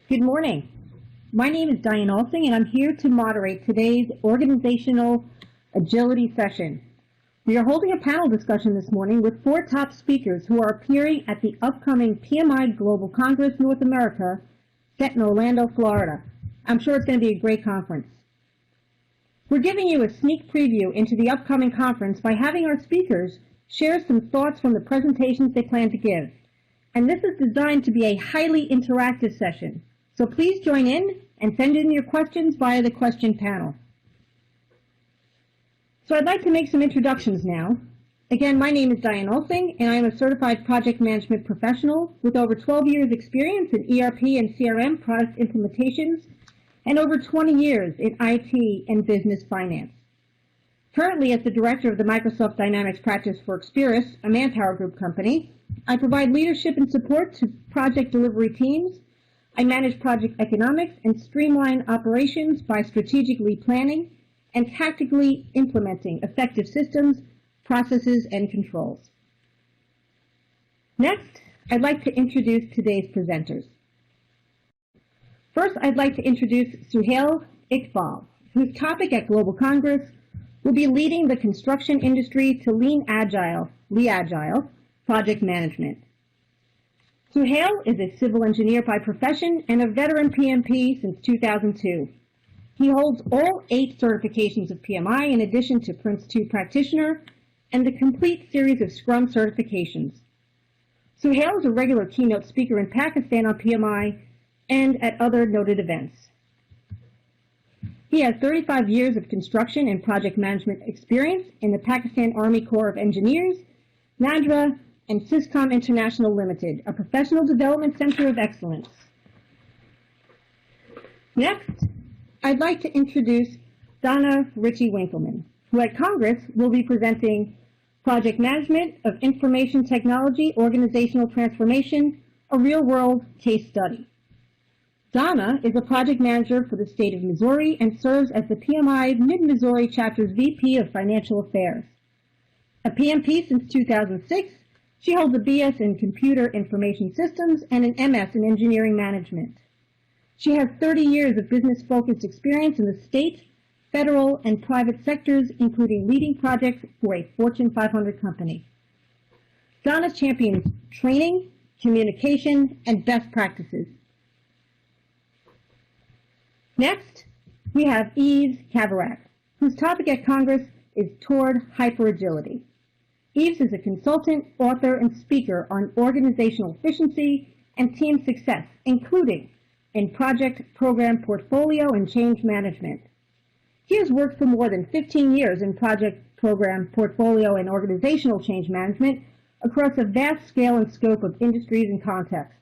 Good morning. My name is Diane Alsing, and I'm here to moderate today's organizational agility session. We are holding a panel discussion this morning with 4 top speakers who are appearing at the upcoming PMI Global Congress North America set in Orlando, Florida. I'm sure it's going to be a great conference. We're giving you a sneak preview into the upcoming conference by having our speakers share some thoughts from the presentations they plan to give. And this is designed to be a highly interactive session. So please join in and send in your questions via the question panel. So I'd like to make some introductions now. Again, my name is Diane Olsing, and I am a certified project management professional with over 12 years experience in ERP and CRM product implementations and over 20 years in IT and business finance. Currently, as the director of the Microsoft Dynamics practice for Experis, a Manpower Group company, I provide leadership and support to project delivery teams. I manage project economics and streamline operations by strategically planning and tactically implementing effective systems, processes, and controls. Next, I'd like to introduce today's presenters. First, I'd like to introduce Suhail Iqbal, whose topic at Global Congress will be leading the construction industry to lean agile, Agile, project management. Suhail is a civil engineer by profession and a veteran PMP since 2002. He holds all 8 certifications of PMI in addition to Prince 2 practitioner and the complete series of Scrum certifications. Suhail is a regular keynote speaker in Pakistan on PMI and at other noted events. He has 35 years of construction and project management experience in the Pakistan Army Corps of Engineers, NADRA, and Syscom International Limited, a professional development center of excellence. Next, I'd like to introduce Donna Ritchie-Winkleman, who at Congress will be presenting Project Management of Information Technology Organizational Transformation, a real-world case study. Donna is a project manager for the state of Missouri and serves as the PMI Mid-Missouri Chapter's VP of Financial Affairs. A PMP since 2006, she holds a BS in Computer Information Systems and an MS in Engineering Management. She has 30 years of business-focused experience in the state, federal, and private sectors, including leading projects for a Fortune 500 company. Donna champions training, communication, and best practices. Next, we have Yves Cavarat, whose topic at Congress is Toward Hyperagility. Yves is a consultant, author, and speaker on organizational efficiency and team success, including in project, program, portfolio, and change management. He has worked for more than 15 years in project, program, portfolio, and organizational change management across a vast scale and scope of industries and contexts.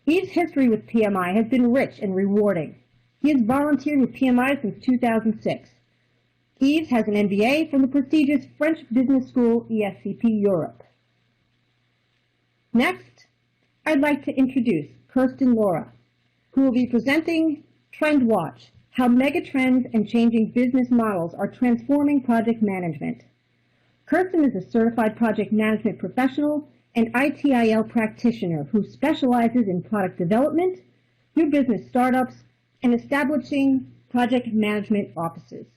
Yves' history with PMI has been rich and rewarding. He has volunteered with PMI since 2006. Yves has an MBA from the prestigious French business school ESCP Europe. Next, I'd like to introduce Kirsten Laura, who will be presenting Trend Watch, how Megatrends and changing business models are transforming project management. Kirsten is a certified project management professional and ITIL practitioner who specializes in product development, new business startups, and establishing project management offices.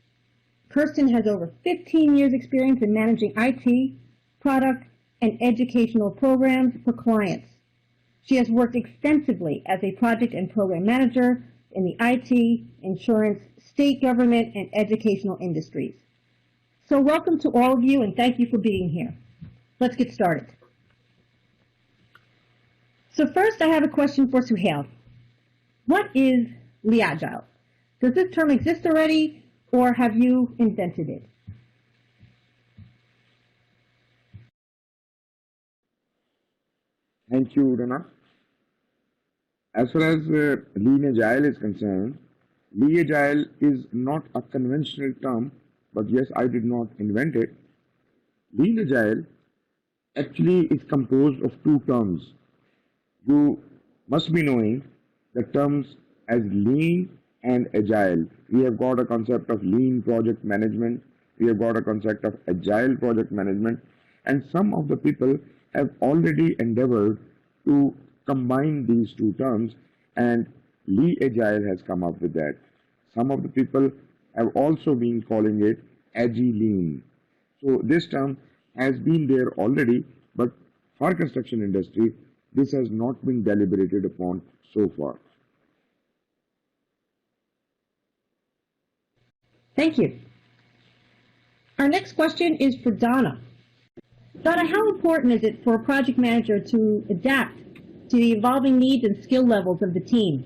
Kirsten has over 15 years experience in managing IT, product, and educational programs for clients. She has worked extensively as a project and program manager in the IT, insurance, state government, and educational industries. So welcome to all of you, and thank you for being here. Let's get started. So first, I have a question for Suhail. What is Agile? Does this term exist already, or have you invented it? Thank you, Donna. As far as Lean Agile is concerned, Lean Agile is not a conventional term, but yes, I did not invent it. Lean Agile actually is composed of 2 terms. You must be knowing the terms as Lean and Agile. We have got a concept of Lean project management, we have got a concept of Agile project management, and some of the people have already endeavored to combine these 2 terms and Lee Agile has come up with that. Some of the people have also been calling it Agile. So this term has been there already, but for construction industry, this has not been deliberated upon so far. Thank you. Our next question is for Donna. Donna, how important is it for a project manager to adapt to the evolving needs and skill levels of the team?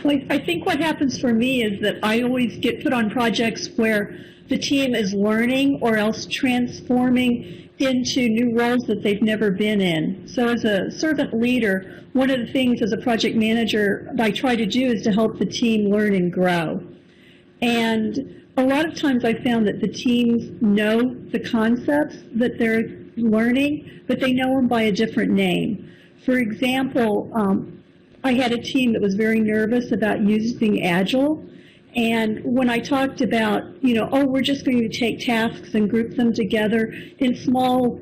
Well, I think what happens for me is that I always get put on projects where the team is learning or else transforming into new roles that they've never been in. So as a servant leader, one of the things as a project manager I try to do is to help the team learn and grow. And a lot of times I found that the teams know the concepts that they're learning, but they know them by a different name. For example, I had a team that was very nervous about using Agile. And when I talked about, we're just going to take tasks and group them together in small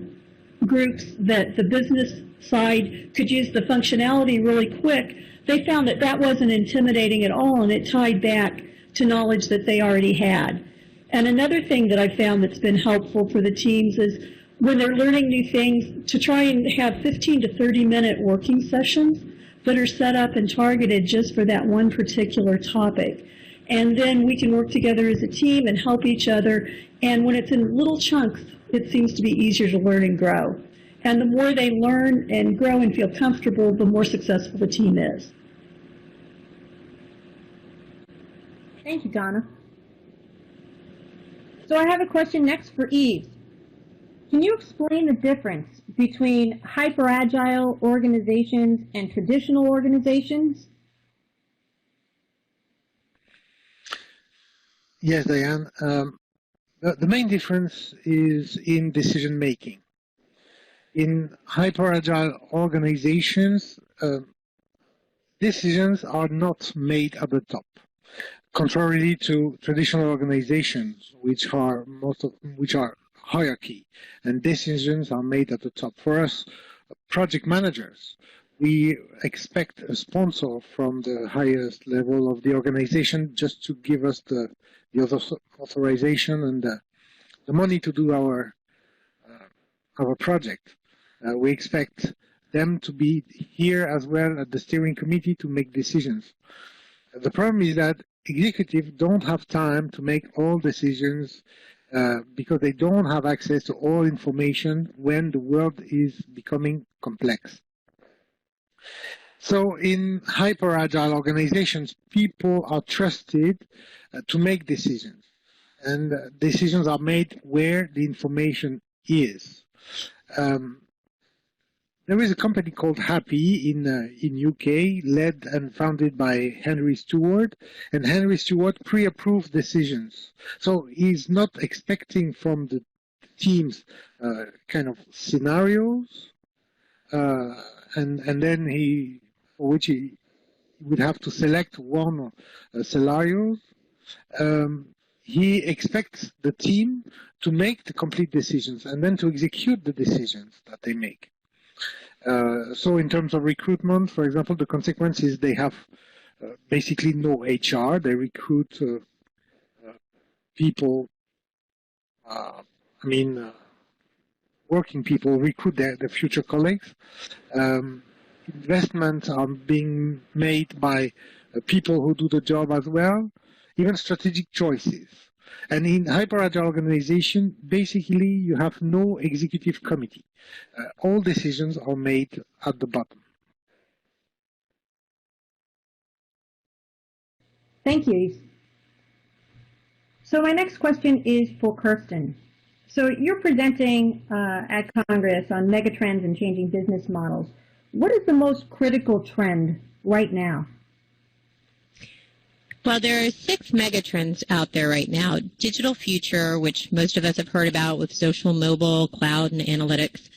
groups that the business side could use the functionality really quick, they found that that wasn't intimidating at all, and it tied back to knowledge that they already had. And another thing that I found that's been helpful for the teams is when they're learning new things, to try and have 15 to 30-minute working sessions that are set up and targeted just for that one particular topic. And then we can work together as a team and help each other. And when it's in little chunks, it seems to be easier to learn and grow. And the more they learn and grow and feel comfortable, the more successful the team is. Thank you, Donna. So I have a question next for Yves. Can you explain the difference between hyper-agile organizations and traditional organizations? Yes, Diane. The main difference is in decision making. In hyper-agile organizations, decisions are not made at the top, contrarily to traditional organizations, which are hierarchy, and decisions are made at the top. For us, project managers, we expect a sponsor from the highest level of the organization just to give us the authorization and the money to do our project. We expect them to be here as well at the steering committee to make decisions. The problem is that executives don't have time to make all decisions because they don't have access to all information when the world is becoming complex. So in hyper-agile organizations, people are trusted to make decisions. And decisions are made where the information is. There is a company called Happy in UK, led and founded by Henry Stewart, and Henry Stewart pre-approved decisions. So he's not expecting from the teams kind of scenarios, and then for which he would have to select one scenario. He expects the team to make the complete decisions and then to execute the decisions that they make. So in terms of recruitment, for example, the consequence is they have basically no HR. They recruit people, working people recruit their future colleagues. Investments are being made by people who do the job as well, even strategic choices. And in hyper-agile organization, basically you have no executive committee. All decisions are made at the bottom. Thank you, Yves. So my next question is for Kirsten. So you're presenting at Congress on megatrends and changing business models. What is the most critical trend right now? Well, there are 6 megatrends out there right now. Digital future, which most of us have heard about with social, mobile, cloud, and analytics.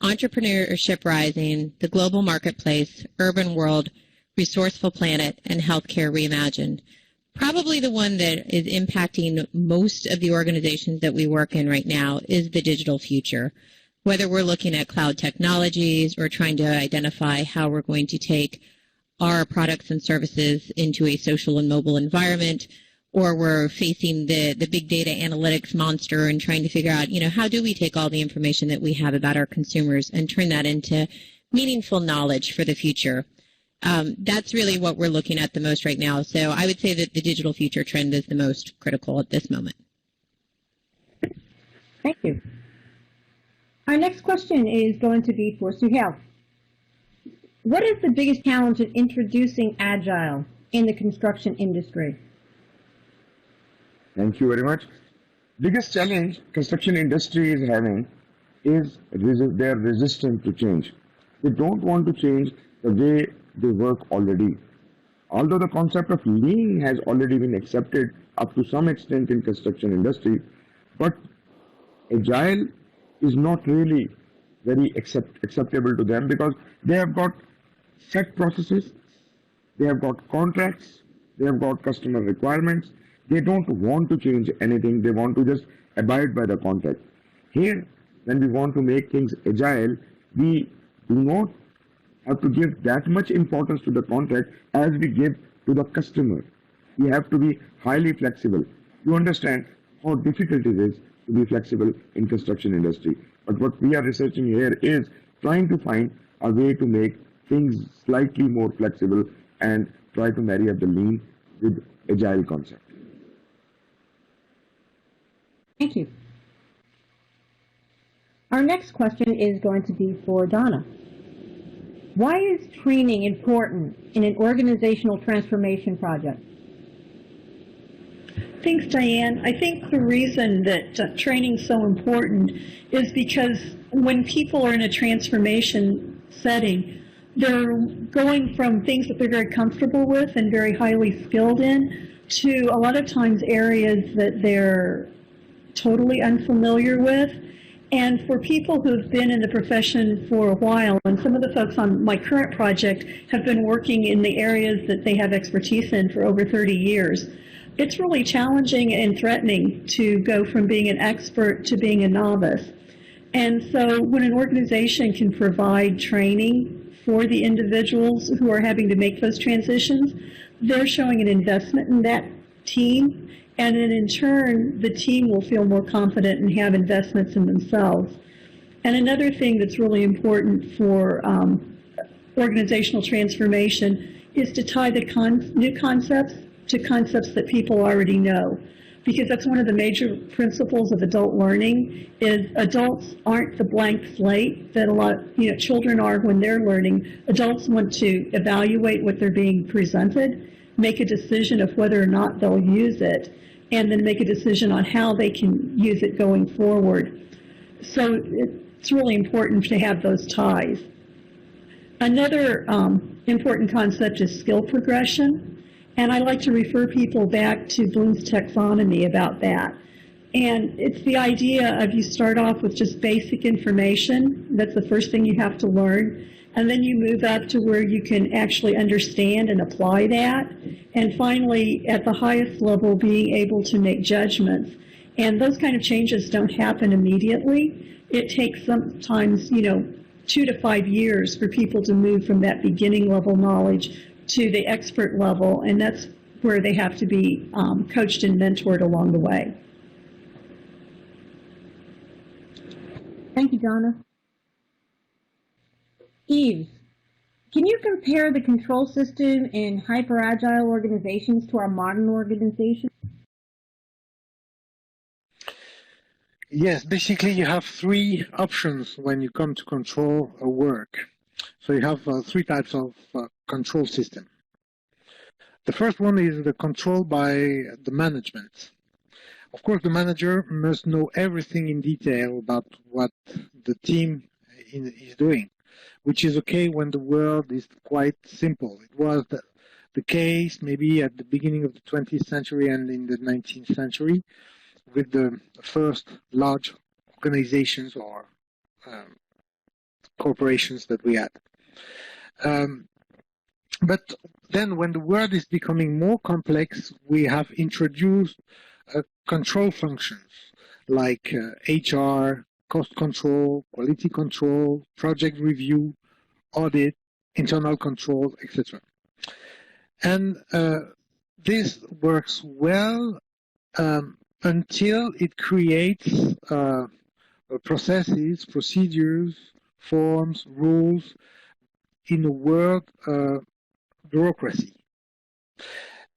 Entrepreneurship rising, the global marketplace, urban world, resourceful planet, and healthcare reimagined. Probably the one that is impacting most of the organizations that we work in right now is the digital future. Whether we're looking at cloud technologies or trying to identify how we're going to take our products and services into a social and mobile environment, or we're facing the big data analytics monster and trying to figure out, how do we take all the information that we have about our consumers and turn that into meaningful knowledge for the future. That's really what we're looking at the most right now. So I would say that the digital future trend is the most critical at this moment. Thank you. Our next question is going to be for Suhail. What is the biggest challenge in introducing Agile in the construction industry? Thank you very much. Biggest challenge construction industry is having is they're resistant to change. They don't want to change the way they work already. Although the concept of lean has already been accepted up to some extent in construction industry, but Agile is not really very acceptable to them because they have got set processes, they have got contracts, they have got customer requirements. They don't want to change anything. They want to just abide by the contract. Here, when we want to make things agile, we do not have to give that much importance to the contract as we give to the customer. We have to be highly flexible. You understand how difficult it is to be flexible in construction industry. But what we are researching here is trying to find a way to make things slightly more flexible and try to marry up the lean with agile concept. Thank you. Our next question is going to be for Donna. Why is training important in an organizational transformation project? Thanks, Diane. I think the reason that training is so important is because when people are in a transformation setting, they're going from things that they're very comfortable with and very highly skilled in to a lot of times areas that they're totally unfamiliar with. And for people who've been in the profession for a while, and some of the folks on my current project have been working in the areas that they have expertise in for over 30 years, it's really challenging and threatening to go from being an expert to being a novice. And so when an organization can provide training for the individuals who are having to make those transitions, they're showing an investment in that team. And then in turn, the team will feel more confident and have investments in themselves. And another thing that's really important for organizational transformation is to tie the new concepts to concepts that people already know. Because that's one of the major principles of adult learning is adults aren't the blank slate that a lot of children are when they're learning. Adults want to evaluate what they're being presented, make a decision of whether or not they'll use it, and then make a decision on how they can use it going forward. So it's really important to have those ties. Another important concept is skill progression, and I like to refer people back to Bloom's taxonomy about that. And it's the idea of you start off with just basic information. That's the first thing you have to learn. And then you move up to where you can actually understand and apply that. And finally, at the highest level, being able to make judgments. And those kind of changes don't happen immediately. It takes sometimes, 2 to 5 years for people to move from that beginning level knowledge to the expert level. And that's where they have to be coached and mentored along the way. Thank you, Donna. Yves, can you compare the control system in hyper-agile organizations to our modern organizations? Yes, basically you have three options when you come to control a work. So you have three types of control system. The first one is the control by the management. Of course, the manager must know everything in detail about what the team is doing, which is okay when the world is quite simple. It was the case maybe at the beginning of the 20th century and in the 19th century with the first large organizations or corporations that we had. But then when the world is becoming more complex, we have introduced control functions like HR, cost control, quality control, project review, audit, internal control, etc. And this works well until it creates processes, procedures, forms, rules in a word bureaucracy.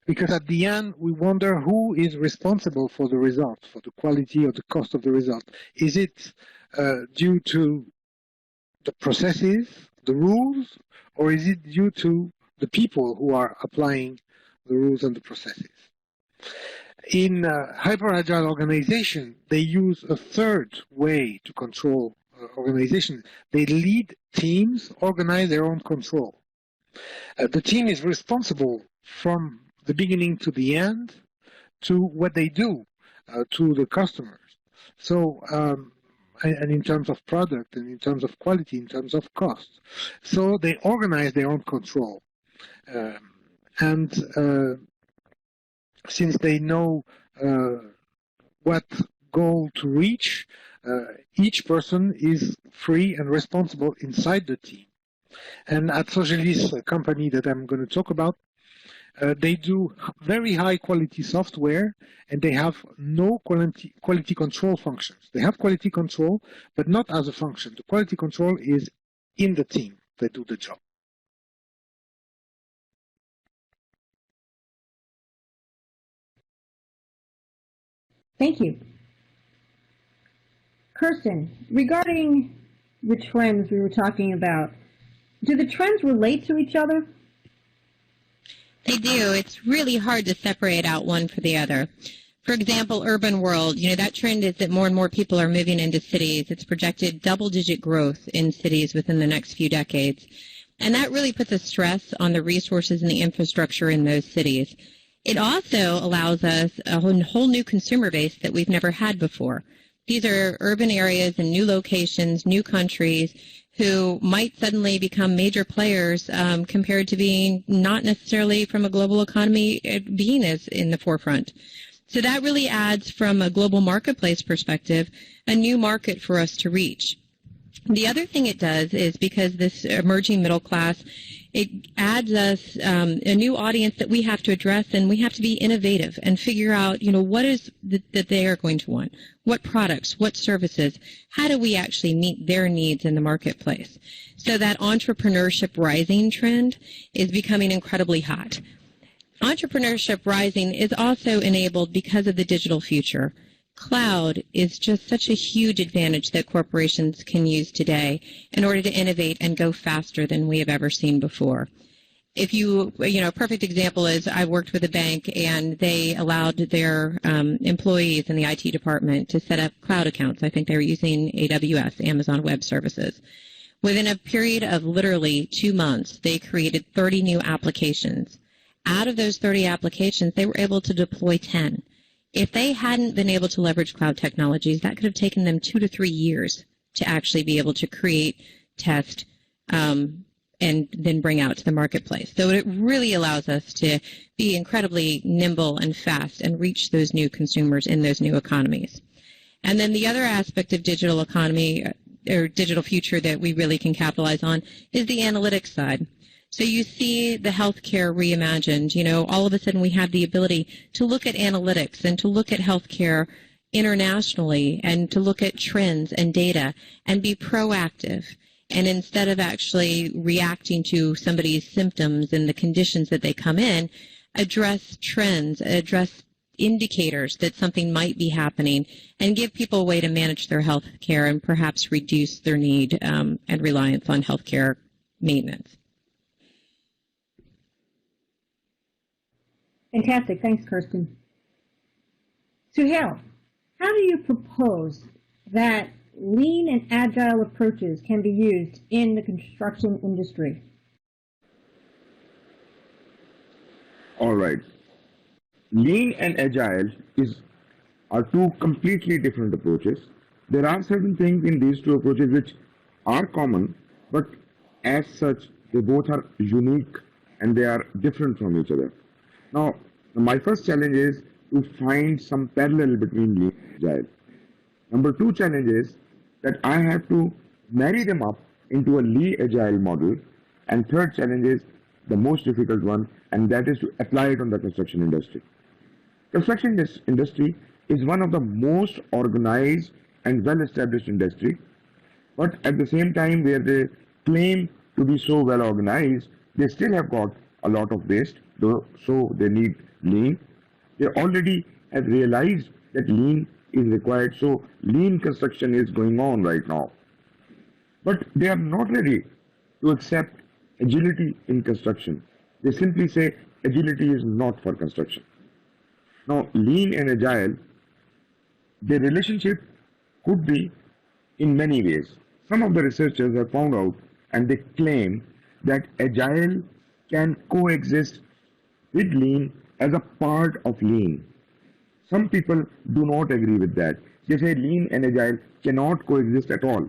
Because at the end, we wonder who is responsible for the result, for the quality or the cost of the result. Is it due to the processes, the rules, or is it due to the people who are applying the rules and the processes? In hyper-agile organization, they use a third way to control organization. They lead teams, organize their own control. The team is responsible from the beginning to the end to what they do to the customers. So, and in terms of product, and in terms of quality, in terms of cost. So they organize their own control. Since they know what goal to reach, each person is free and responsible inside the team. And at Socialis, a company that I'm going to talk about, they do very high quality software, and they have no quality control functions. They have quality control, but not as a function. The quality control is in the team that do the job. Thank you. Kirsten, regarding the trends we were talking about, do the trends relate to each other? They do. It's really hard to separate out one from the other. For example, urban world, that trend is that more and more people are moving into cities. It's projected double-digit growth in cities within the next few decades. And that really puts a stress on the resources and the infrastructure in those cities. It also allows us a whole new consumer base that we've never had before. These are urban areas and new locations, new countries who might suddenly become major players compared to being not necessarily from a global economy being as in the forefront. So that really adds, from a global marketplace perspective, a new market for us to reach. The other thing it does is, because this emerging middle class, it adds us a new audience that we have to address, and we have to be innovative and figure out, what is that they are going to want, what products, what services, how do we actually meet their needs in the marketplace. So that entrepreneurship rising trend is becoming incredibly hot. Entrepreneurship rising is also enabled because of the digital future. Cloud is just such a huge advantage that corporations can use today in order to innovate and go faster than we have ever seen before. If a perfect example is, I worked with a bank, and they allowed their employees in the IT department to set up cloud accounts. I think they were using AWS, Amazon Web Services. Within a period of literally 2 months, they created 30 new applications. Out of those 30 applications, they were able to deploy 10. If they hadn't been able to leverage cloud technologies, that could have taken them 2 to 3 years to actually be able to create, test, and then bring out to the marketplace. So it really allows us to be incredibly nimble and fast and reach those new consumers in those new economies. And then the other aspect of digital economy or digital future that we really can capitalize on is the analytics side. So you see the healthcare reimagined. All of a sudden we have the ability to look at analytics and to look at healthcare internationally and to look at trends and data and be proactive. And instead of actually reacting to somebody's symptoms and the conditions that they come in, address trends, address indicators that something might be happening, and give people a way to manage their health care and perhaps reduce their need and reliance on healthcare maintenance. Fantastic. Thanks, Kirsten. Suhail, how do you propose that lean and agile approaches can be used in the construction industry? All right. Lean and agile are two completely different approaches. There are certain things in these two approaches which are common, but as such, they both are unique and they are different from each other. Now, my first challenge is to find some parallel between lean and agile. Number two challenge is that I have to marry them up into a lean agile model. And third challenge is the most difficult one, and that is to apply it on the construction industry. Construction industry is one of the most organized and well-established industry, but at the same time where they claim to be so well organized, they still have got a lot of waste, so they need lean. They already have realized that lean is required, so lean construction is going on right now. But they are not ready to accept agility in construction. They simply say agility is not for construction. Now, lean and agile, their relationship could be in many ways. Some of the researchers have found out and they claim that agile can coexist with lean as a part of lean. Some people do not agree with that. They say lean and agile cannot coexist at all.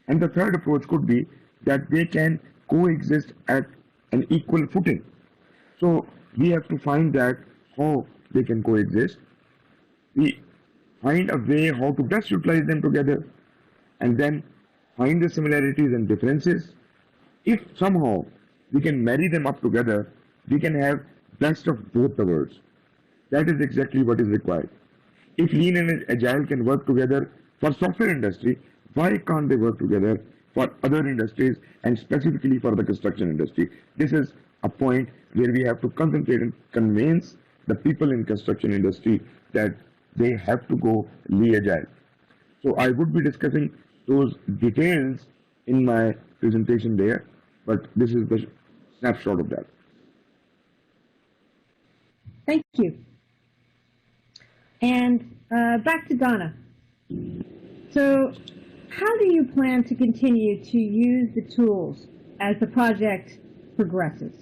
And the third approach could be that they can coexist at an equal footing. So we have to find that how they can coexist. We find a way how to best utilize them together and then find the similarities and differences. If somehow we can marry them up together, we can have best of both the worlds. That is exactly what is required. If lean and agile can work together for software industry, why can't they work together for other industries and specifically for the construction industry? This is a point where we have to concentrate and convince the people in construction industry that they have to go lean agile. So I would be discussing those details in my presentation there, but this is the snapshot of that. Thank you. And back to Donna. So how do you plan to continue to use the tools as the project progresses?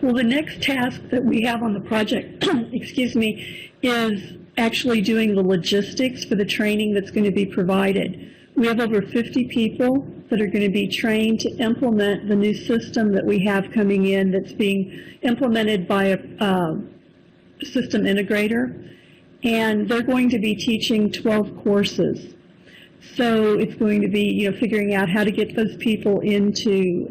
Well, the next task that we have on the project, excuse me, is actually doing the logistics for the training that's going to be provided. We have over 50 people that are going to be trained to implement the new system that we have coming in that's being implemented by a system integrator, and they're going to be teaching 12 courses. So it's going to be, figuring out how to get those people into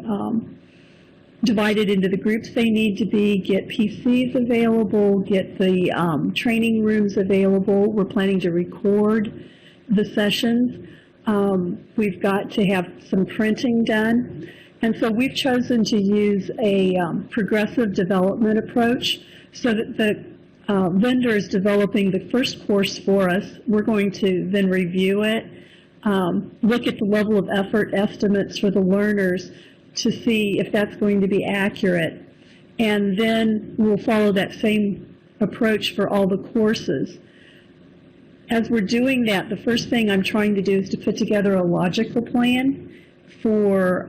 divided into the groups they need to be, get PCs available, get the training rooms available. We're planning to record the sessions. We've got to have some printing done. And so we've chosen to use a progressive development approach so that the vendor is developing the first course for us. We're going to then review it, look at the level of effort estimates for the learners to see if that's going to be accurate. And then we'll follow that same approach for all the courses. As we're doing that, the first thing I'm trying to do is to put together a logical plan for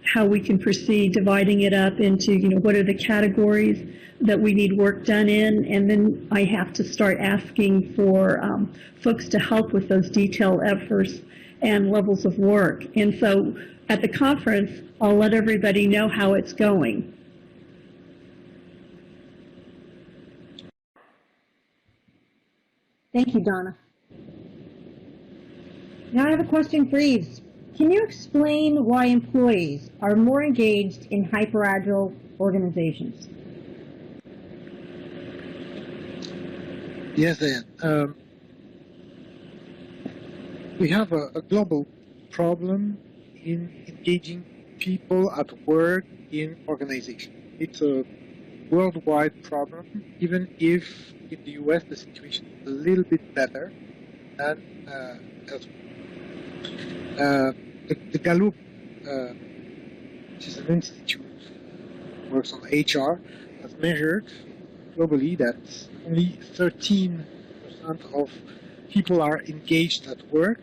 how we can proceed, dividing it up into, what are the categories that we need work done in, and then I have to start asking for folks to help with those detailed efforts and levels of work. And so at the conference, I'll let everybody know how it's going. Thank you, Donna. Now I have a question for Yves. Can you explain why employees are more engaged in hyper-agile organizations? Yes, Dan. We have a global problem in engaging people at work in organizations. It's a worldwide problem, even if in the US the situation is a little bit better than elsewhere. The Gallup, which is an institute that works on HR, has measured globally that only 13% of people are engaged at work.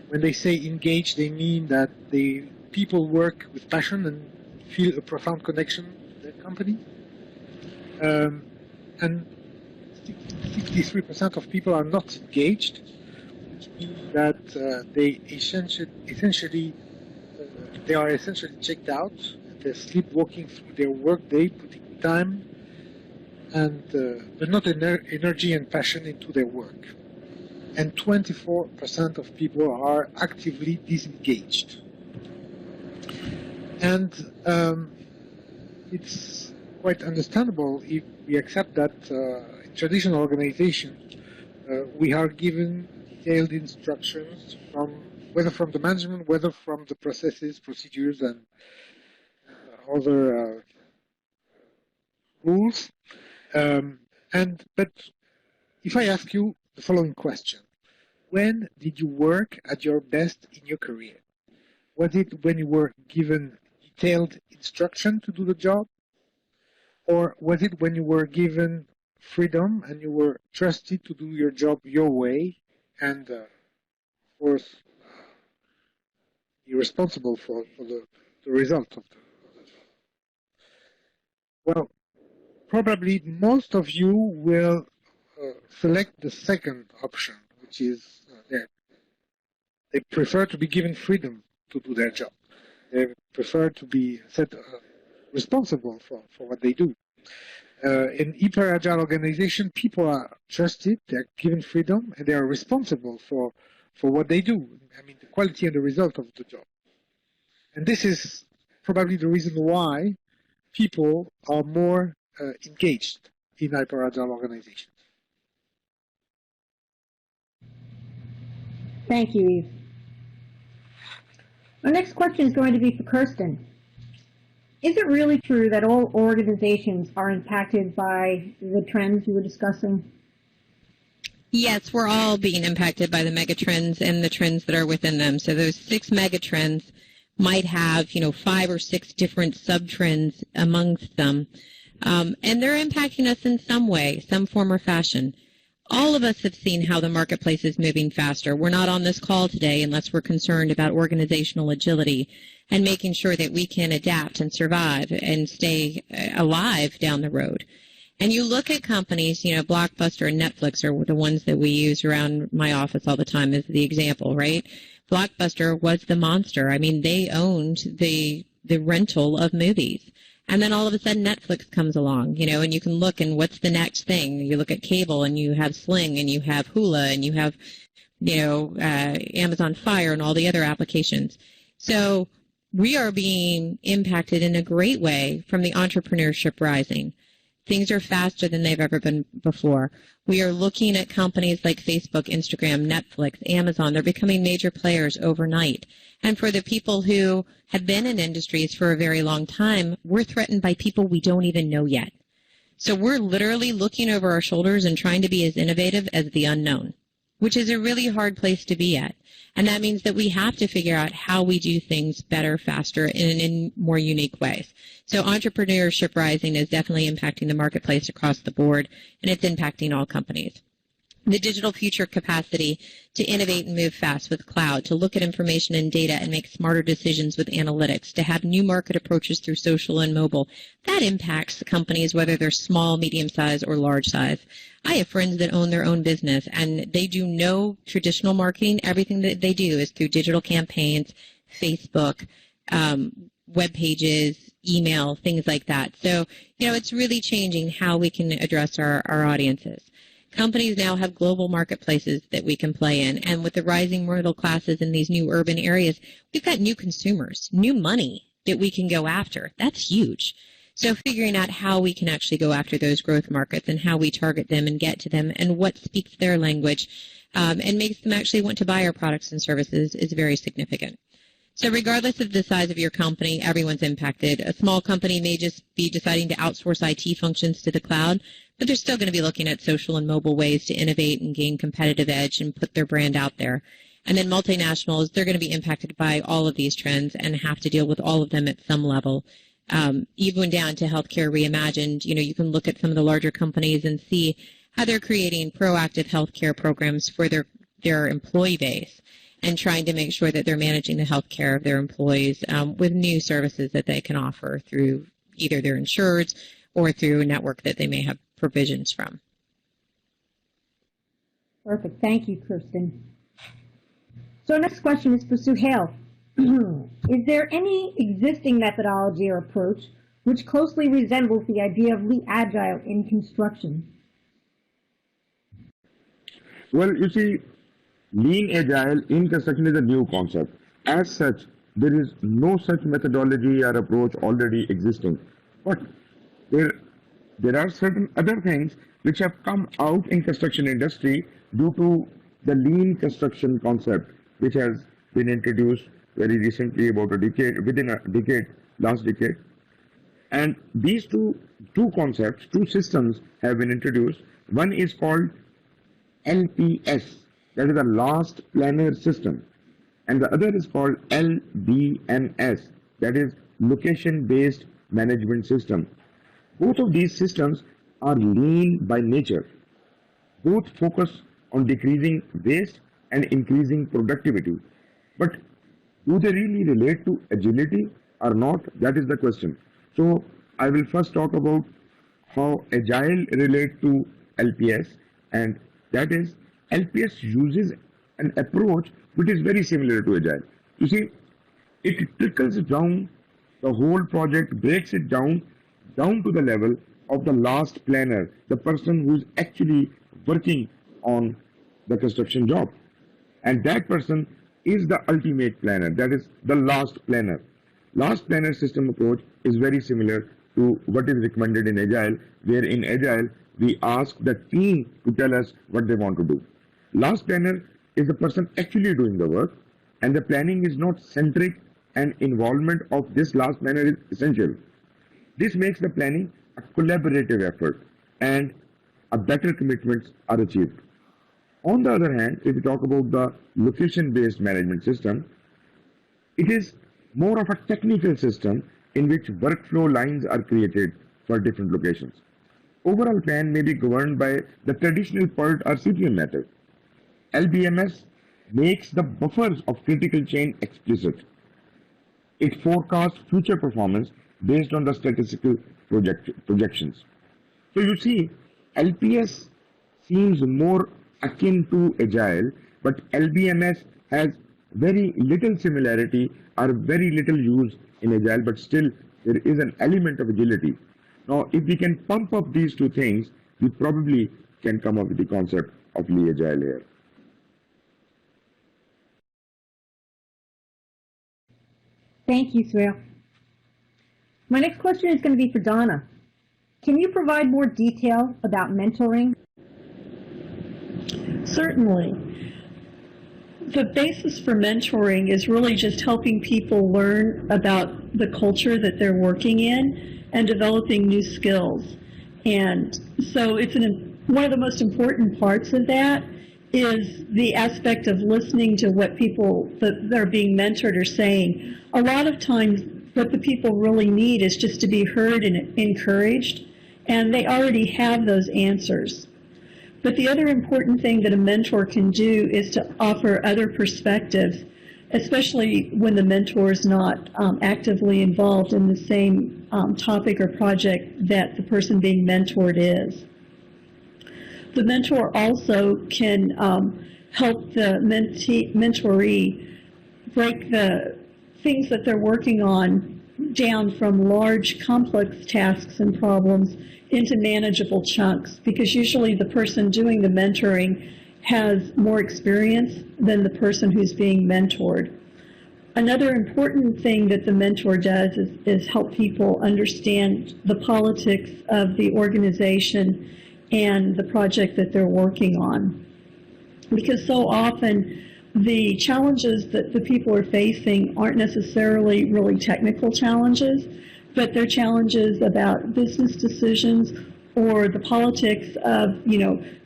When they say engaged, they mean that the people work with passion and feel a profound connection to their company. And 63% of people are not engaged, which means that they are essentially checked out. They're sleepwalking through their workday, putting time and but not energy and passion into their work. And 24% of people are actively disengaged. And it's quite understandable if we accept that in traditional organizations, we are given detailed instructions whether from the management, whether from the processes, procedures, and other rules. But if I ask you the following question, when did you work at your best in your career? Was it when you were given detailed instruction to do the job? Or was it when you were given freedom and you were trusted to do your job your way and, of course, be responsible for the result of the job? Well, probably most of you will select the second option, which is they prefer to be given freedom to do their job. They prefer to be set responsible for what they do. In hyper-agile organization, people are trusted, they're given freedom, and they are responsible for what they do. I mean, the quality and the result of the job. And this is probably the reason why people are more engaged in hyper-agile organizations. Thank you, Yves. Our next question is going to be for Kirsten. Is it really true that all organizations are impacted by the trends you were discussing? Yes, we're all being impacted by the megatrends and the trends that are within them. So those 6 megatrends might have, 5 or 6 different sub-trends amongst them. And they're impacting us in some way, some form or fashion. All of us have seen how the marketplace is moving faster. We're not on this call today unless we're concerned about organizational agility and making sure that we can adapt and survive and stay alive down the road. And you look at companies, Blockbuster and Netflix are the ones that we use around my office all the time as the example, right? Blockbuster was the monster. I mean, they owned the rental of movies. And then all of a sudden Netflix comes along, and you can look and what's the next thing? You look at cable and you have Sling and you have Hula and you have, Amazon Fire and all the other applications. So we are being impacted in a great way from the entrepreneurship rising. Things are faster than they've ever been before. We are looking at companies like Facebook, Instagram, Netflix, Amazon. They're becoming major players overnight. And for the people who have been in industries for a very long time, we're threatened by people we don't even know yet. So we're literally looking over our shoulders and trying to be as innovative as the unknown, which is a really hard place to be at. And that means that we have to figure out how we do things better, faster, and in more unique ways. So entrepreneurship rising is definitely impacting the marketplace across the board, and it's impacting all companies. The digital future capacity to innovate and move fast with cloud, to look at information and data and make smarter decisions with analytics, to have new market approaches through social and mobile, that impacts the companies, whether they're small, medium-sized, or large size. I have friends that own their own business, and they do no traditional marketing. Everything that they do is through digital campaigns, Facebook, web pages, email, things like that. So, it's really changing how we can address our audiences. Companies now have global marketplaces that we can play in, and with the rising middle classes in these new urban areas, we've got new consumers, new money that we can go after. That's huge. So figuring out how we can actually go after those growth markets and how we target them and get to them and what speaks their language and makes them actually want to buy our products and services is very significant. So regardless of the size of your company, everyone's impacted. A small company may just be deciding to outsource IT functions to the cloud, but they're still going to be looking at social and mobile ways to innovate and gain competitive edge and put their brand out there. And then multinationals, they're going to be impacted by all of these trends and have to deal with all of them at some level. Even down to healthcare reimagined, you can look at some of the larger companies and see how they're creating proactive healthcare programs for their employee base and trying to make sure that they're managing the healthcare of their employees with new services that they can offer through either their insureds or through a network that they may have provisions from. Perfect. Thank you, Kirsten. So our next question is for Suhail. Is there any existing methodology or approach which closely resembles the idea of Agile in construction? Well, you see, Lean Agile in construction is a new concept. As such, there is no such methodology or approach already existing. But there are certain other things which have come out in construction industry due to the lean construction concept, which has been introduced very recently, about a decade, within a decade, last decade. And these two concepts, two systems have been introduced. One is called LPS, that is the last planner system, and the other is called LBMS, that is location based management system. Both of these systems are lean by nature. Both focus on decreasing waste and increasing productivity. But do they really relate to agility or not? That is the question. So I will first talk about how Agile relates to LPS, and that is LPS uses an approach which is very similar to Agile. You see, it trickles down the whole project, breaks it down to the level of the last planner, the person who is actually working on the construction job. And that person is the ultimate planner, that is the last planner. Last planner system approach is very similar to what is recommended in Agile, where in Agile we ask the team to tell us what they want to do. Last planner is the person actually doing the work, and the planning is not centric, and involvement of this last planner is essential. This makes the planning a collaborative effort, and a better commitments are achieved. On the other hand, if we talk about the location-based management system, it is more of a technical system in which workflow lines are created for different locations. Overall plan may be governed by the traditional PERT or CPM method. LBMS makes the buffers of critical chain explicit. It forecasts future performance based on the statistical projections. So you see, LPS seems more akin to Agile, but LBMS has very little similarity or very little use in Agile, but still there is an element of agility. Now, if we can pump up these two things, we probably can come up with the concept of Lee Agile here. Thank you, Suhail. My next question is going to be for Donna. Can you provide more detail about mentoring? Certainly. The basis for mentoring is really just helping people learn about the culture that they're working in and developing new skills. And so it's one of the most important parts of that is the aspect of listening to what people that are being mentored are saying. A lot of times what the people really need is just to be heard and encouraged, and they already have those answers. But the other important thing that a mentor can do is to offer other perspectives, especially when the mentor is not actively involved in the same topic or project that the person being mentored is. The mentor also can help the mentoree break the things that they're working on down from large, complex tasks and problems into manageable chunks, because usually the person doing the mentoring has more experience than the person who's being mentored. Another important thing that the mentor does is help people understand the politics of the organization and the project that they're working on. Because so often the challenges that the people are facing aren't necessarily really technical challenges, but they're challenges about business decisions or the politics of,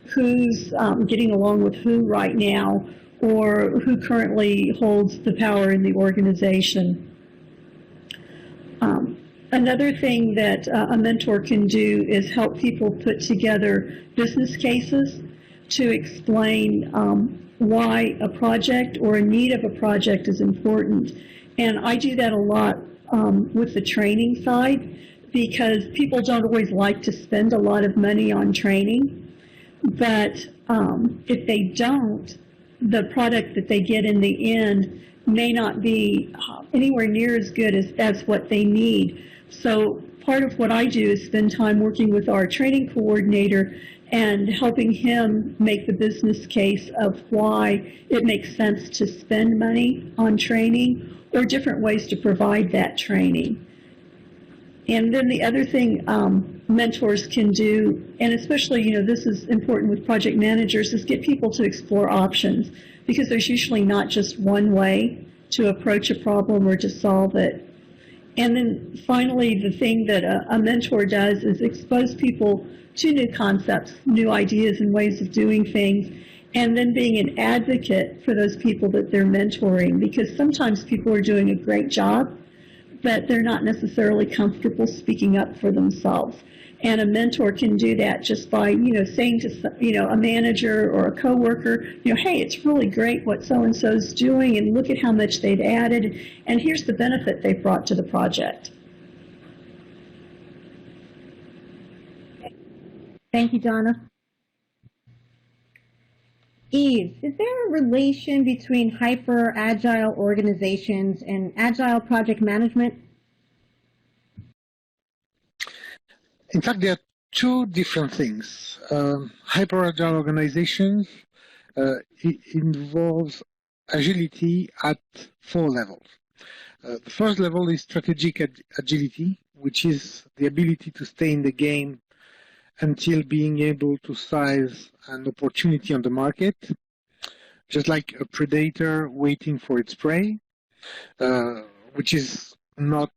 who's getting along with who right now, or who currently holds the power in the organization. Another thing that a mentor can do is help people put together business cases to explain why a project or a need of a project is important. And I do that a lot with the training side, because people don't always like to spend a lot of money on training. But if they don't, the product that they get in the end may not be anywhere near as good as what they need. So part of what I do is spend time working with our training coordinator and helping him make the business case of why it makes sense to spend money on training or different ways to provide that training. And then the other thing mentors can do, and especially, this is important with project managers, is get people to explore options, because there's usually not just one way to approach a problem or to solve it. And then finally, the thing that a mentor does is expose people to new concepts, new ideas and ways of doing things, and then being an advocate for those people that they're mentoring, because sometimes people are doing a great job, but they're not necessarily comfortable speaking up for themselves. And a mentor can do that just by, saying to, a manager or a coworker, hey, it's really great what so-and-so's doing, and look at how much they've added, and here's the benefit they've brought to the project. Thank you, Donna. Eve, is there a relation between hyper-agile organizations and agile project management? In fact, there are two different things. Hyper-agile organizations involves agility at 4 levels. The first level is strategic agility, which is the ability to stay in the game until being able to size an opportunity on the market, just like a predator waiting for its prey, which is not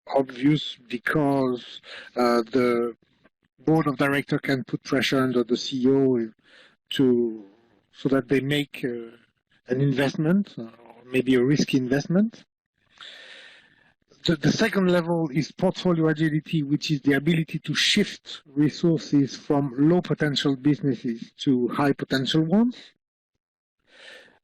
obvious because the board of directors can put pressure under the CEO so that they make an investment, or maybe a risky investment. The second level is portfolio agility, which is the ability to shift resources from low potential businesses to high potential ones.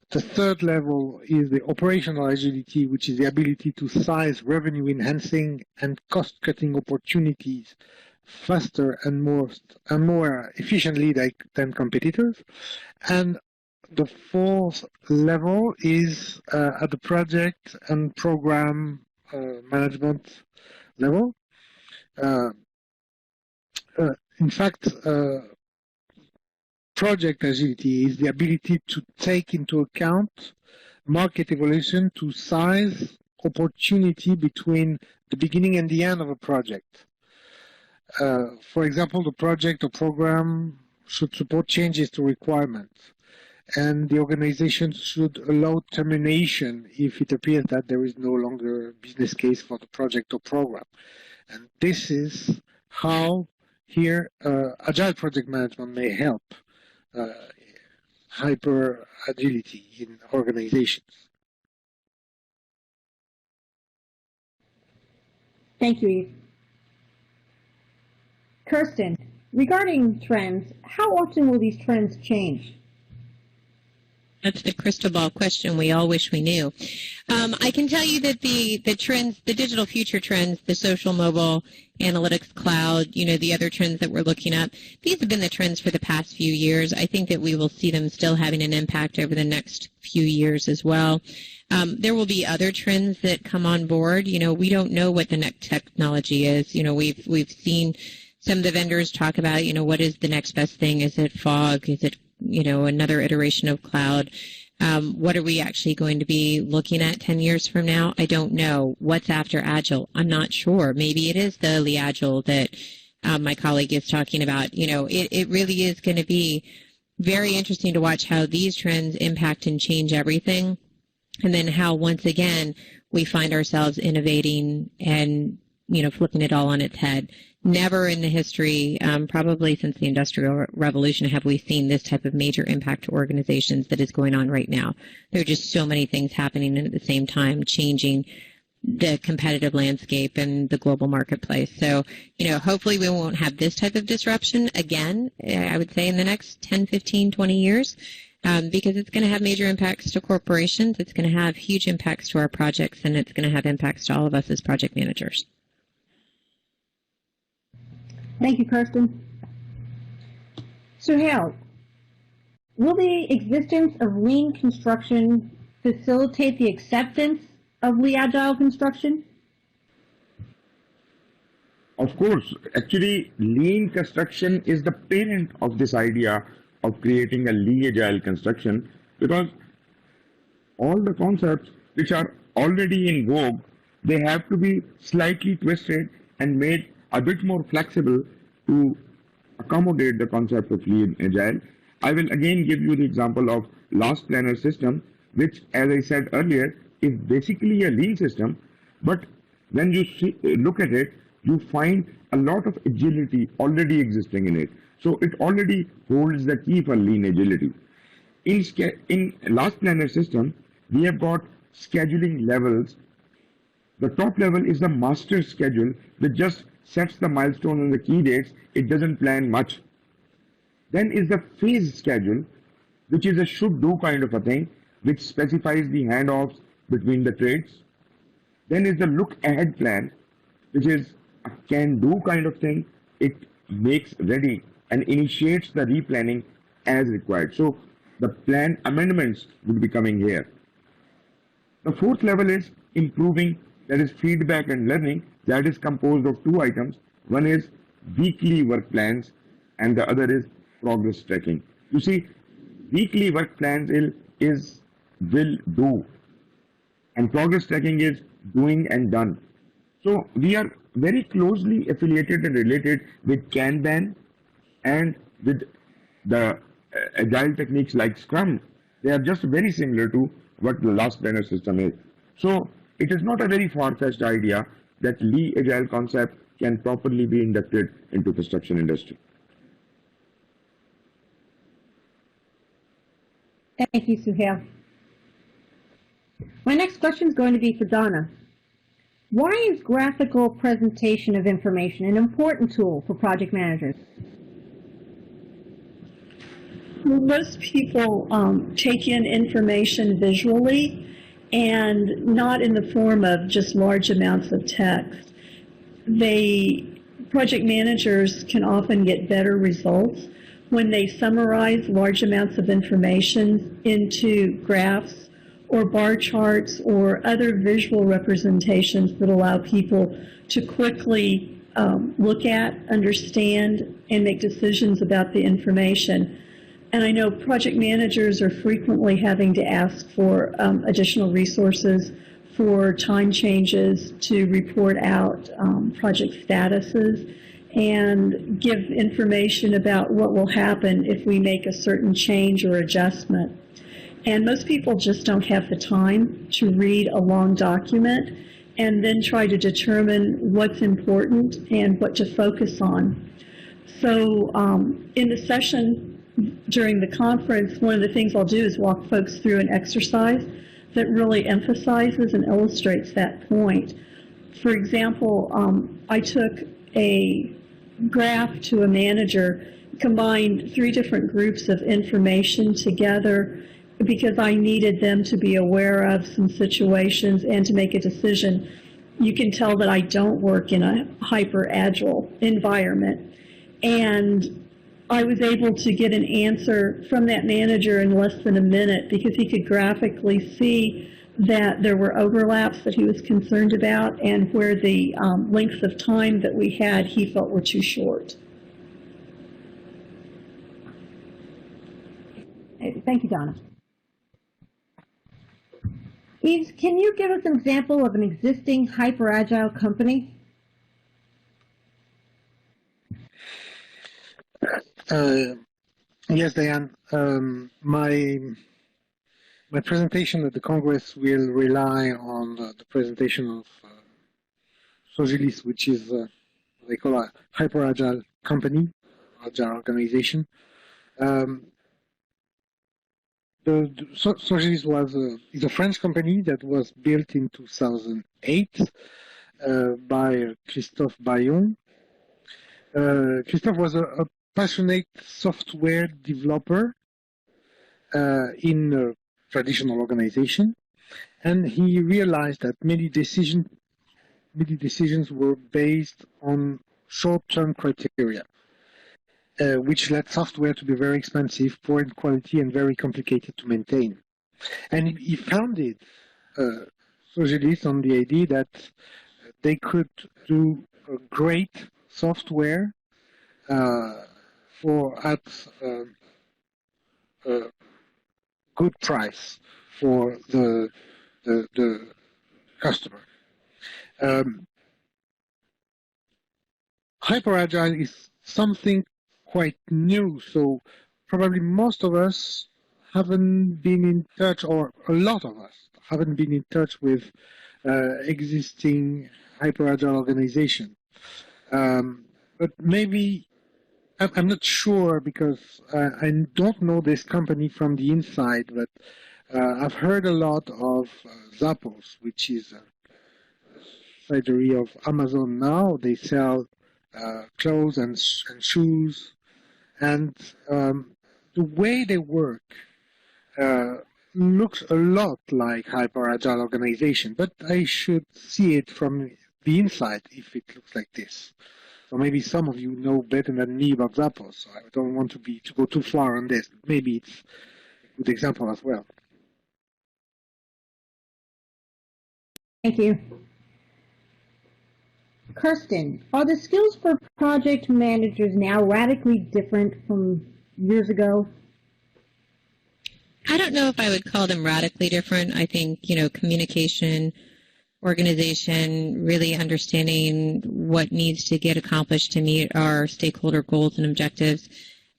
The third level is the operational agility, which is the ability to size revenue enhancing and cost cutting opportunities faster and more efficiently than competitors. And the fourth level is at the project and program management level. In fact, project agility is the ability to take into account market evolution to size opportunity between the beginning and the end of a project. For example, the project or program should support changes to requirements, and the organization should allow termination if it appears that there is no longer a business case for the project or program. And this is how here agile project management may help hyper agility in organizations. Thank you, Eve. Kirsten, regarding trends, how often will these trends change? That's the crystal ball question we all wish we knew. I can tell you that the trends, the digital future trends, the social, mobile, analytics, cloud, the other trends that we're looking at, these have been the trends for the past few years. I think that we will see them still having an impact over the next few years as well. There will be other trends that come on board. We don't know what the next technology is. We've seen some of the vendors talk about, what is the next best thing? Is it fog? Is it another iteration of cloud? What are we actually going to be looking at 10 years from now? I don't know. What's after Agile? I'm not sure. Maybe it is the Agile that my colleague is talking about. It really is going to be very interesting to watch how these trends impact and change everything. And then how, once again, we find ourselves innovating and, flipping it all on its head. Never in the history, probably since the Industrial Revolution, have we seen this type of major impact to organizations that is going on right now. There are just so many things happening at the same time, changing the competitive landscape and the global marketplace. So, hopefully we won't have this type of disruption again, I would say, in the next 10, 15, 20 years, because it's going to have major impacts to corporations, it's going to have huge impacts to our projects, and it's going to have impacts to all of us as project managers. Thank you, Kirsten. Suhail, will the existence of lean construction facilitate the acceptance of Agile construction? Of course, actually, lean construction is the parent of this idea of creating a lean agile construction, because all the concepts which are already in vogue, they have to be slightly twisted and made a bit more flexible to accommodate the concept of lean agile. I will again give you the example of last planner system, which, as I said earlier, is basically a lean system, but when you look at it, you find a lot of agility already existing in it. So it already holds the key for lean agility. In last planner system, we have got scheduling levels. The top level is the master schedule that just sets the milestone and the key dates. It doesn't plan much. Then is the phase schedule, which is a should do kind of a thing, which specifies the handoffs between the trades. Then is the look ahead plan, which is a can do kind of thing. It makes ready and initiates the replanning as required. So the plan amendments would be coming here. The fourth level is improving, that is feedback and learning. That is composed of two items. One is weekly work plans and the other is progress tracking. You see, weekly work plans is will do, and progress tracking is doing and done. So we are very closely affiliated and related with Kanban and with the agile techniques like Scrum. They are just very similar to what the last planner system is. So it is not a very far-fetched idea that lean agile concept can properly be inducted into construction industry. Thank you, Suhail. My next question is going to be for Donna. Why is graphical presentation of information an important tool for project managers? Well, most people take in information visually and not in the form of just large amounts of text. Project managers can often get better results when they summarize large amounts of information into graphs or bar charts or other visual representations that allow people to quickly look at, understand, and make decisions about the information. And I know project managers are frequently having to ask for additional resources for time changes, to report out project statuses, and give information about what will happen if we make a certain change or adjustment. And most people just don't have the time to read a long document and then try to determine what's important and what to focus on. So in the session during the conference, one of the things I'll do is walk folks through an exercise that really emphasizes and illustrates that point. For example, I took a graph to a manager, combined 3 different groups of information together because I needed them to be aware of some situations and to make a decision. You can tell that I don't work in a hyper-agile environment. And I was able to get an answer from that manager in less than a minute because he could graphically see that there were overlaps that he was concerned about and where the lengths of time that we had he felt were too short. Thank you, Donna. Yves, can you give us an example of an existing hyper-agile company? Yes, Diane. My presentation at the Congress will rely on the presentation of Sogilis, which is what they call a hyper-agile company, agile organization. Sogilis is a French company that was built in 2008 by Christophe Bayon. Christophe was a passionate software developer in a traditional organization, and he realized that many decisions were based on short-term criteria, which led software to be very expensive, poor in quality, and very complicated to maintain. And he founded Sogilis on the idea that they could do great software at a good price for the customer. Hyperagile is something quite new, so probably most of us haven't been in touch, or a lot of us haven't been in touch with existing hyperagile organization. But maybe, I'm not sure because I don't know this company from the inside, but I've heard a lot of Zappos, which is a subsidiary of Amazon now. They sell clothes and shoes, and the way they work looks a lot like hyper-agile organization, but I should see it from the inside if it looks like this. So maybe some of you know better than me about Zappos, so I don't want to go too far on this. Maybe it's a good example as well. Thank you. Kirsten, are the skills for project managers now radically different from years ago? I don't know if I would call them radically different. I think, communication, organization, really understanding what needs to get accomplished to meet our stakeholder goals and objectives,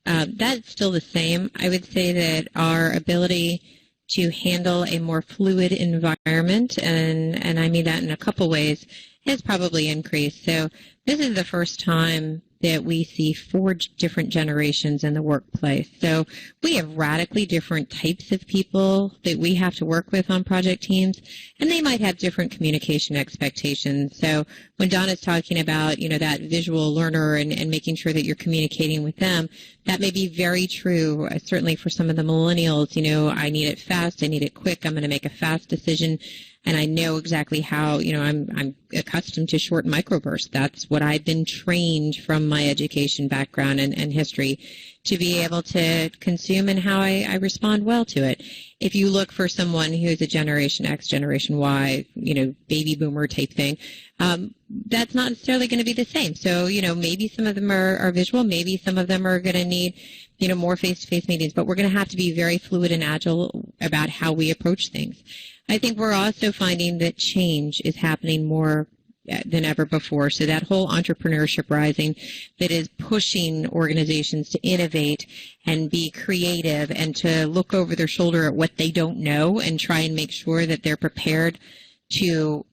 that's still the same. I would say that our ability to handle a more fluid environment, and I mean that in a couple ways, has probably increased. So this is the first time that we see 4 different generations in the workplace. So we have radically different types of people that we have to work with on project teams, and they might have different communication expectations. So when Donna's talking about, that visual learner and making sure that you're communicating with them, that may be very true, certainly for some of the millennials. I need it fast, I need it quick, I'm going to make a fast decision. And I know exactly how, I'm accustomed to short microbursts. That's what I've been trained from my education background and history to be able to consume, and how I respond well to it. If you look for someone who's a Generation X, Generation Y, baby boomer type thing, that's not necessarily going to be the same. So, maybe some of them are visual, maybe some of them are going to need, more face-to-face meetings, but we're going to have to be very fluid and agile about how we approach things. I think we're also finding that change is happening more than ever before. So that whole entrepreneurship rising that is pushing organizations to innovate and be creative and to look over their shoulder at what they don't know and try and make sure that they're prepared to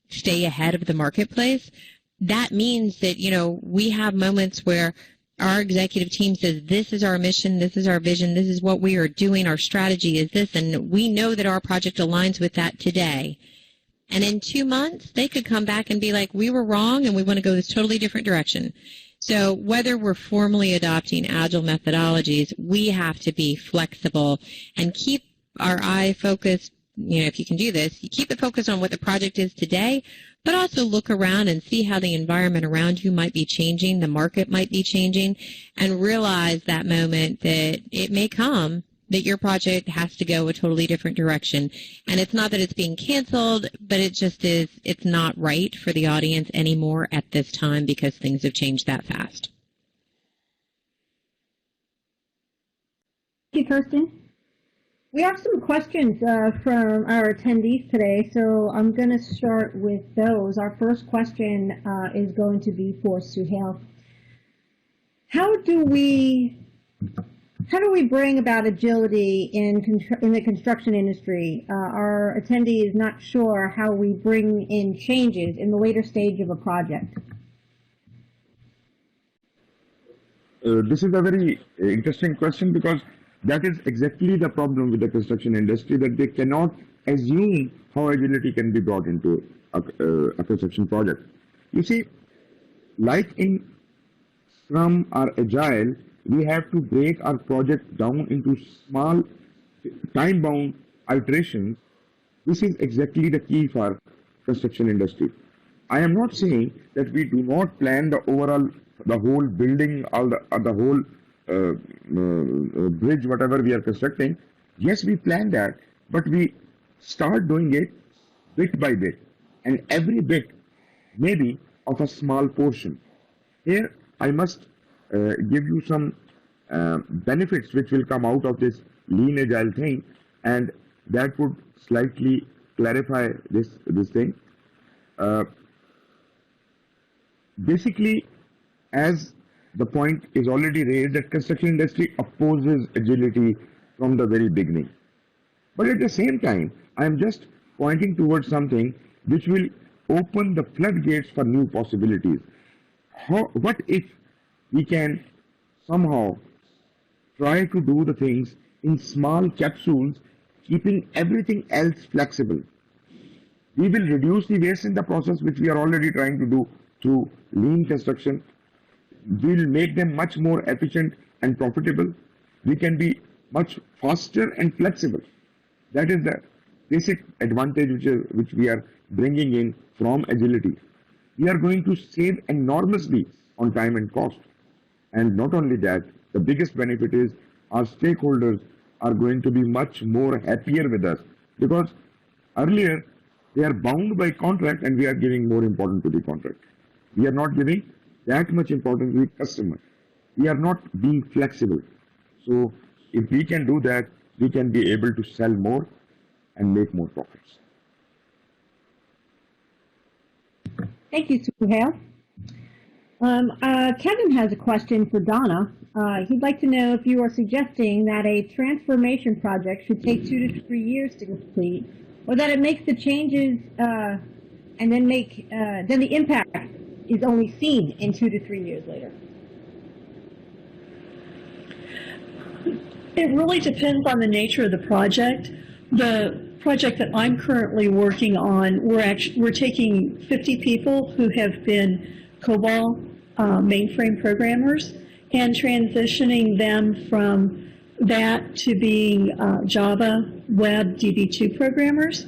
stay ahead of the marketplace. That means that, we have moments where our executive team says, this is our mission, this is our vision, this is what we are doing, our strategy is this, and we know that our project aligns with that today. And in 2 months, they could come back and be like, we were wrong and we want to go this totally different direction. So whether we're formally adopting agile methodologies, we have to be flexible and keep our eye focused. If you can do this, you keep it focused on what the project is today, but also look around and see how the environment around you might be changing, the market might be changing, and realize that moment that it may come that your project has to go a totally different direction. And it's not that it's being canceled, but it just is, it's not right for the audience anymore at this time because things have changed that fast. Thank you, Kirsten. We have some questions from our attendees today, so I'm going to start with those. Our first question is going to be for Suhail. How do we bring about agility in the construction industry? Our attendee is not sure how we bring in changes in the later stage of a project. This is a very interesting question, because that is exactly the problem with the construction industry, that they cannot assume how agility can be brought into a construction project. You see, like in Scrum or Agile, we have to break our project down into small time-bound iterations. This is exactly the key for construction industry. I am not saying that we do not plan the whole building, the whole bridge, whatever we are constructing. Yes, we plan that, but we start doing it bit by bit, and every bit maybe of a small portion. Here, I must give you some benefits which will come out of this lean agile thing, and that would slightly clarify this thing. Basically, as the point is already raised, that construction industry opposes agility from the very beginning. But at the same time, I am just pointing towards something which will open the floodgates for new possibilities. What if we can somehow try to do the things in small capsules, keeping everything else flexible? We will reduce the waste in the process, which we are already trying to do through lean construction. We will make them much more efficient and profitable. We can be much faster and flexible. That is the basic advantage which we are bringing in from agility. We are going to save enormously on time and cost. And not only that, the biggest benefit is our stakeholders are going to be much more happier with us, because earlier they are bound by contract and we are giving more importance to the contract. We are not giving that much importance to the customer. We are not being flexible. So if we can do that, we can be able to sell more and make more profits. Thank you, Suhail. Kevin has a question for Donna. He'd like to know if you are suggesting that a transformation project should take 2 to 3 years to complete, or that it makes the changes and then the impact is only seen in 2 to 3 years later. It really depends on the nature of the project. The project that I'm currently working on, we're taking 50 people who have been COBOL mainframe programmers and transitioning them from that to being Java Web DB2 programmers.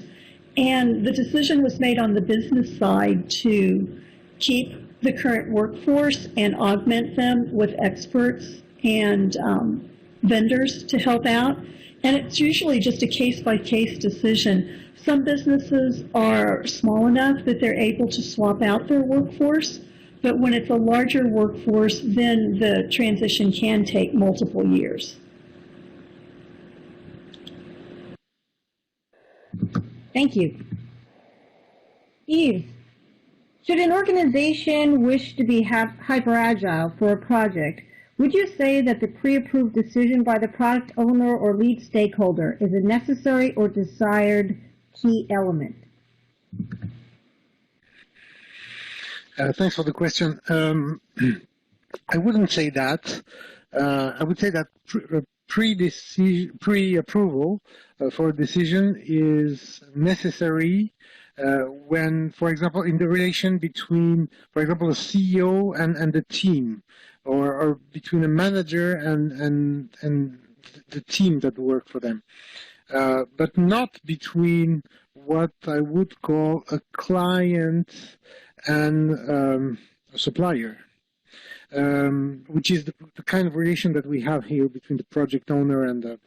And the decision was made on the business side to keep the current workforce and augment them with experts and vendors to help out. And it's usually just a case-by-case decision. Some businesses are small enough that they're able to swap out their workforce, but when it's a larger workforce, then the transition can take multiple years. Thank you. Yves, should an organization wish to be hyper-agile for a project, would you say that the pre-approved decision by the product owner or lead stakeholder is a necessary or desired key element? Thanks for the question. I wouldn't say that. I would say that pre-approval for a decision is necessary when, for example, in the relation between, for example, a CEO and the team, or between a manager and the team that work for them, but not between what I would call a client and a supplier, which is the kind of relation that we have here between the project owner and the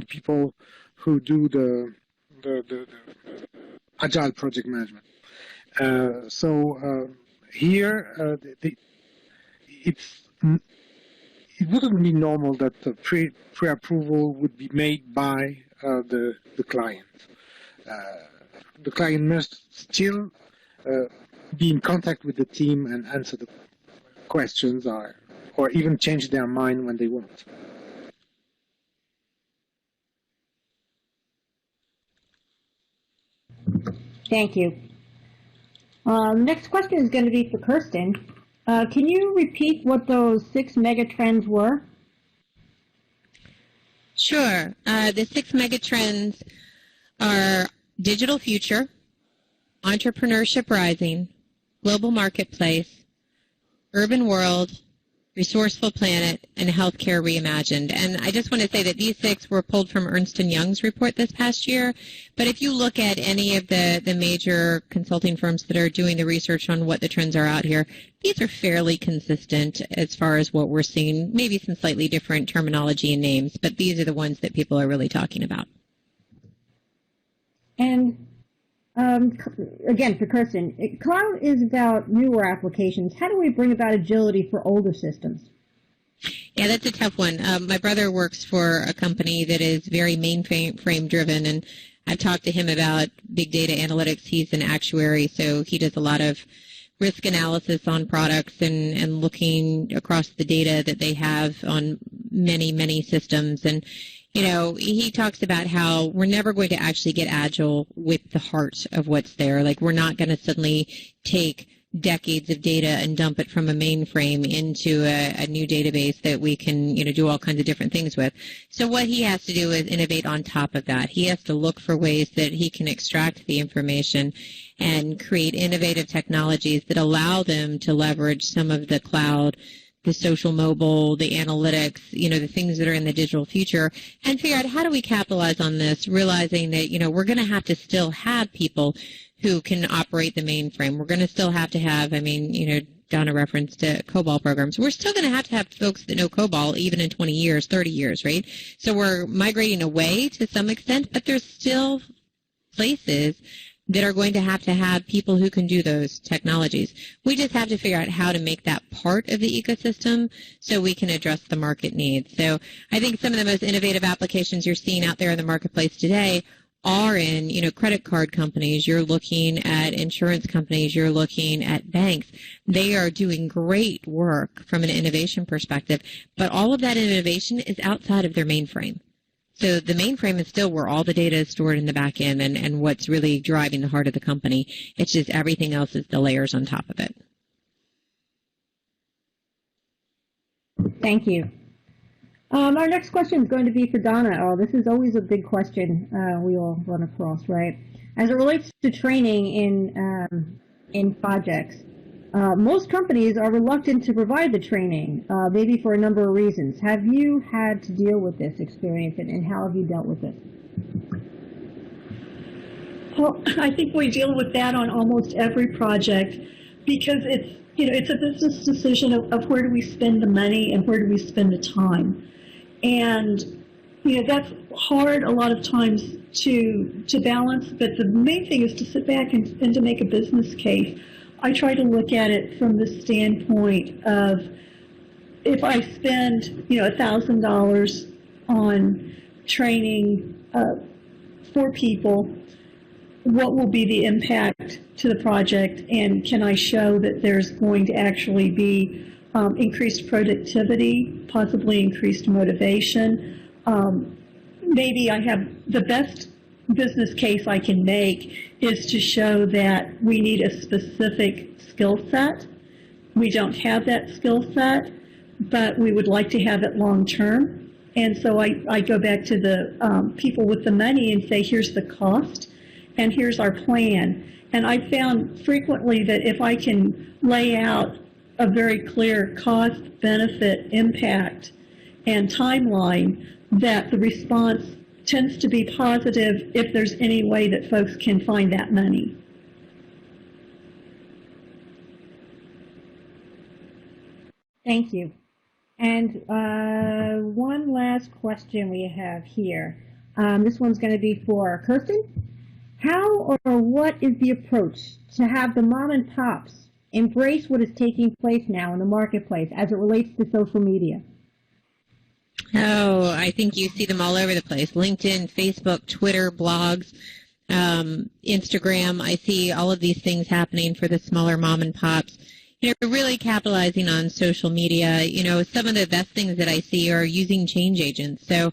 people who do the agile project management. Here, it wouldn't be normal that the pre-approval would be made by the client. The client must still be in contact with the team and answer the questions, or even change their mind when they want. Thank you. Next question is going to be for Kirsten. Can you repeat what those 6 megatrends were? Sure. The 6 megatrends are digital future, entrepreneurship rising, global marketplace, urban world, resourceful planet, and healthcare reimagined. And I just want to say that these 6 were pulled from Ernst & Young's report this past year. But if you look at any of the major consulting firms that are doing the research on what the trends are out here, these are fairly consistent as far as what we're seeing, maybe some slightly different terminology and names, but these are the ones that people are really talking about. And Again, for Kirsten, cloud is about newer applications. How do we bring about agility for older systems? Yeah, that's a tough one. My brother works for a company that is very mainframe driven, and I've talked to him about big data analytics. He's an actuary, so he does a lot of risk analysis on products and looking across the data that they have on many, many systems. And, you know, he talks about how we're never going to actually get agile with the heart of what's there. Like, we're not going to suddenly take decades of data and dump it from a mainframe into a new database that we can, you know, do all kinds of different things with. So what he has to do is innovate on top of that. He has to look for ways that he can extract the information and create innovative technologies that allow them to leverage some of the cloud, the social mobile, the analytics, you know, the things that are in the digital future, and figure out how do we capitalize on this, realizing that, you know, we're going to have to still have people who can operate the mainframe. We're going to still have to have, I mean, you know, Donna referenced to COBOL programs. We're still going to have folks that know COBOL even in 20 years, 30 years, right? So we're migrating away to some extent, but there's still places that are going to have people who can do those technologies. We just have to figure out how to make that part of the ecosystem so we can address the market needs. So I think some of the most innovative applications you're seeing out there in the marketplace today are in, you know, credit card companies. You're looking at insurance companies. You're looking at banks. They are doing great work from an innovation perspective, but all of that innovation is outside of their mainframe. So the mainframe is still where all the data is stored in the back end and what's really driving the heart of the company. It's just everything else is the layers on top of it. Thank you. Our next question is going to be for Donna. Oh, this is always a big question we all run across, right? As it relates to training in projects, most companies are reluctant to provide the training, maybe for a number of reasons. Have you had to deal with this experience, and how have you dealt with it? Well, I think we deal with that on almost every project because it's, you know, it's a business decision of where do we spend the money and where do we spend the time. And, you know, that's hard a lot of times to balance, but the main thing is to sit back and to make a business case. I try to look at it from the standpoint of if I spend, you know, $1,000 on training 4 people, what will be the impact to the project, and can I show that there's going to actually be increased productivity, possibly increased motivation. Maybe I have the best business case I can make is to show that we need a specific skill set. We don't have that skill set, but we would like to have it long term. And so I go back to the people with the money and say, here's the cost and here's our plan. And I found frequently that if I can lay out a very clear cost, benefit, impact, and timeline, that the response tends to be positive if there's any way that folks can find that money. Thank you. And one last question we have here. This one's going to be for Kirsten. How or what is the approach to have the mom and pops embrace what is taking place now in the marketplace as it relates to social media? Oh, I think you see them all over the place. LinkedIn, Facebook, Twitter, blogs, Instagram. I see all of these things happening for the smaller mom and pops. You know, really capitalizing on social media. You know, some of the best things that I see are using change agents. So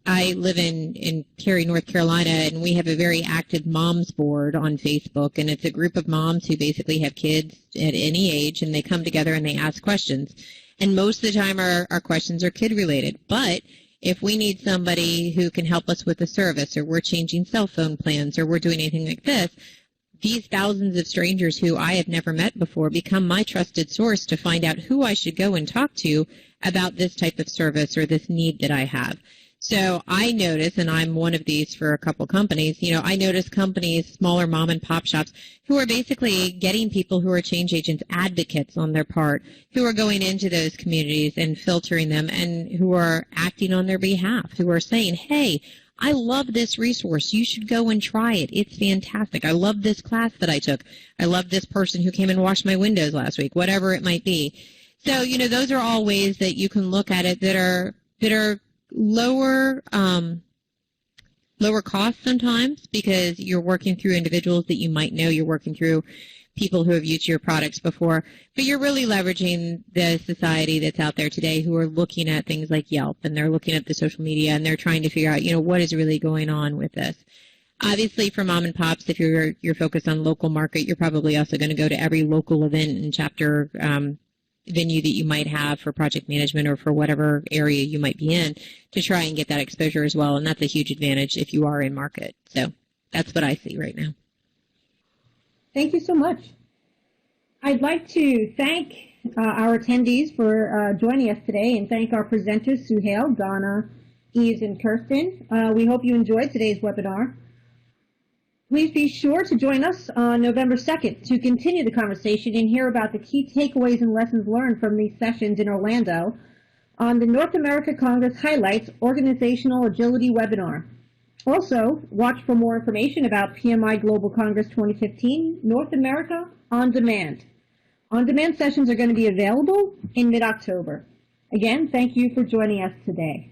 I live in Cary, North Carolina, and we have a very active moms board on Facebook, and it's a group of moms who basically have kids at any age, and they come together and they ask questions. And most of the time our questions are kid-related. But if we need somebody who can help us with a service, or we're changing cell phone plans, or we're doing anything like this, these thousands of strangers who I have never met before become my trusted source to find out who I should go and talk to about this type of service or this need that I have. So I notice, and I'm one of these for a couple companies, you know, I notice companies, smaller mom and pop shops, who are basically getting people who are change agents, advocates on their part, who are going into those communities and filtering them, and who are acting on their behalf, who are saying, hey, I love this resource. You should go and try it. It's fantastic. I love this class that I took. I love this person who came and washed my windows last week, whatever it might be. So, those are all ways that you can look at it that are lower cost sometimes, because you're working through individuals that you might know. You're working through people who have used your products before, but you're really leveraging the society that's out there today who are looking at things like Yelp, and they're looking at the social media, and they're trying to figure out, what is really going on with this. Obviously, for mom and pops, if you're focused on local market, you're probably also going to go to every local event and chapter venue that you might have for project management or for whatever area you might be in to try and get that exposure as well, and that's a huge advantage if you are in market. So that's what I see right now. Thank you so much. I'd like to thank our attendees for joining us today, and thank our presenters, Suhail, Donna, Yves, and Kirsten. We hope you enjoyed today's webinar. Please be sure to join us on November 2nd to continue the conversation and hear about the key takeaways and lessons learned from these sessions in Orlando on the North America Congress Highlights Organizational Agility webinar. Also, watch for more information about PMI Global Congress 2015 North America On Demand. On-demand sessions are going to be available in mid-October. Again, thank you for joining us today.